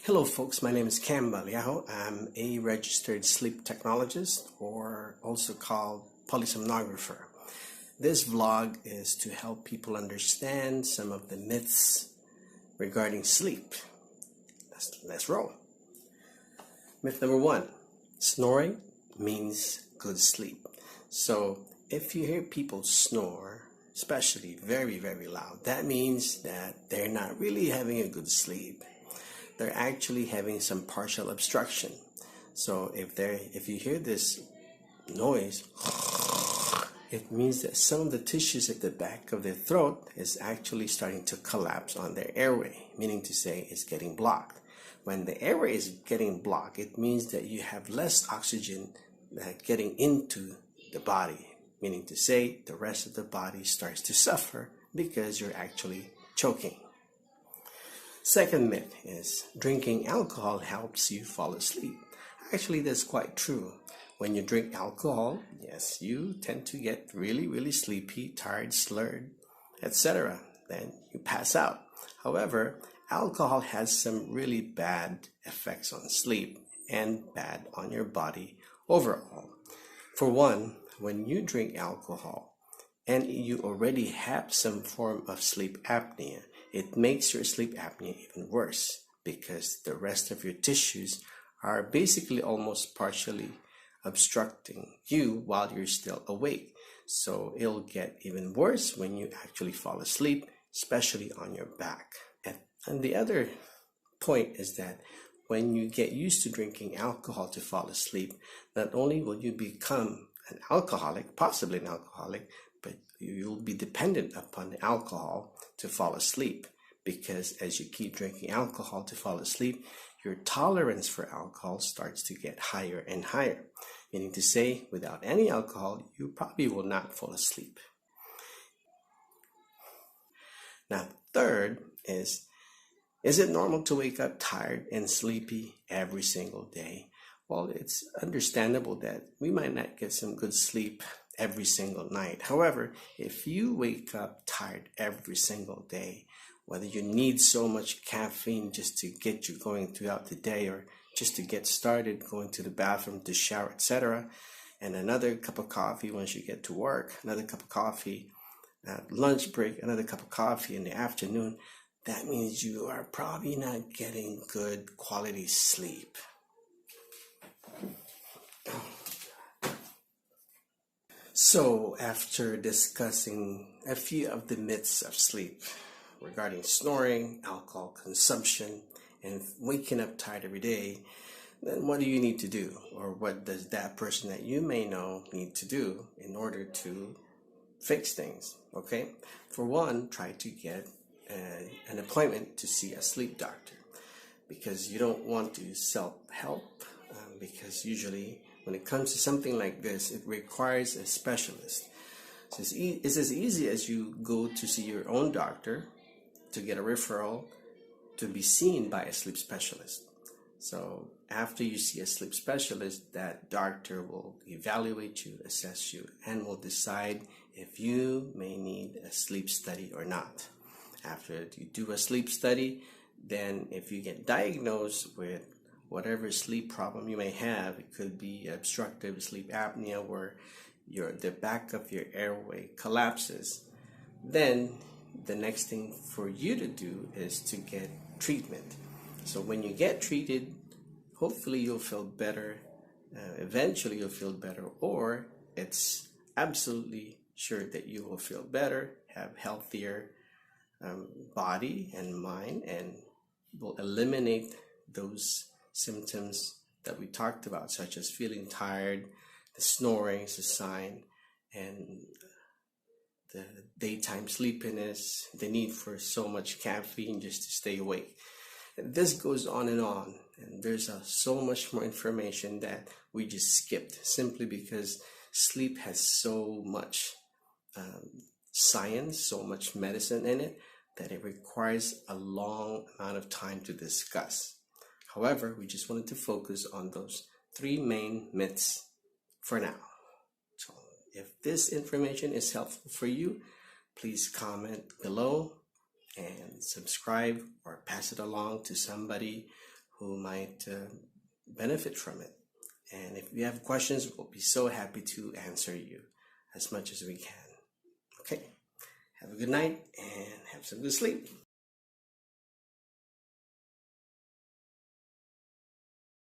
Hello folks, my name is Cam Baliaho. I'm a registered sleep technologist, or also called polysomnographer. This vlog is to help people understand some of the myths regarding sleep. Let's roll. Myth number 1, snoring means good sleep. So if you hear people snore, especially very, very loud, that means that they're not really having a good sleep. They're actually having some partial obstruction. So if you hear this noise, it means that some of the tissues at the back of their throat is actually starting to collapse on their airway, meaning to say it's getting blocked. When the airway is getting blocked, it means that you have less oxygen getting into the body, meaning to say the rest of the body starts to suffer because you're actually choking. Second myth is drinking alcohol helps you fall asleep. Actually, that's quite true. When you drink alcohol, yes, you tend to get really, really sleepy, tired, slurred, etc. Then you pass out. However, alcohol has some really bad effects on sleep and bad on your body overall. For one, when you drink alcohol and you already have some form of sleep apnea, it makes your sleep apnea even worse because the rest of your tissues are basically almost partially obstructing you while you're still awake. So it'll get even worse when you actually fall asleep, especially on your back. And the other point is that when you get used to drinking alcohol to fall asleep, not only will you become an alcoholic, possibly an alcoholic, but you'll be dependent upon the alcohol to fall asleep, because as you keep drinking alcohol to fall asleep, your tolerance for alcohol starts to get higher and higher, meaning to say without any alcohol, you probably will not fall asleep. Now, third is it normal to wake up tired and sleepy every single day? Well, it's understandable that we might not get some good sleep every single night. However, if you wake up tired every single day, whether you need so much caffeine just to get you going throughout the day, or just to get started, going to the bathroom, to shower, etc., and another cup of coffee once you get to work, another cup of coffee at lunch break, another cup of coffee in the afternoon, that means you are probably not getting good quality sleep. So after discussing a few of the myths of sleep regarding snoring, alcohol consumption, and waking up tired every day, then what do you need to do? Or what does that person that you may know need to do in order to fix things? Okay, for one, try to get an appointment to see a sleep doctor, because you don't want to self-help, because usually when it comes to something like this, it requires a specialist. So it's as easy as you go to see your own doctor to get a referral to be seen by a sleep specialist. So after you see a sleep specialist, that doctor will evaluate you, assess you, and will decide if you may need a sleep study or not. After you do a sleep study, then if you get diagnosed with whatever sleep problem you may have, it could be obstructive sleep apnea where the back of your airway collapses, then the next thing for you to do is to get treatment. So when you get treated, hopefully you'll feel better. Eventually you'll feel better, or it's absolutely sure that you will feel better, have healthier body and mind, and will eliminate those symptoms that we talked about, such as feeling tired, the snoring is a sign, and the daytime sleepiness, the need for so much caffeine just to stay awake. And this goes on, and there's so much more information that we just skipped, simply because sleep has so much science, so much medicine in it, that it requires a long amount of time to discuss. However, we just wanted to focus on those 3 main myths for now. So if this information is helpful for you, please comment below and subscribe or pass it along to somebody who might benefit from it. And if you have questions, we'll be so happy to answer you as much as we can. Okay, have a good night and have some good sleep.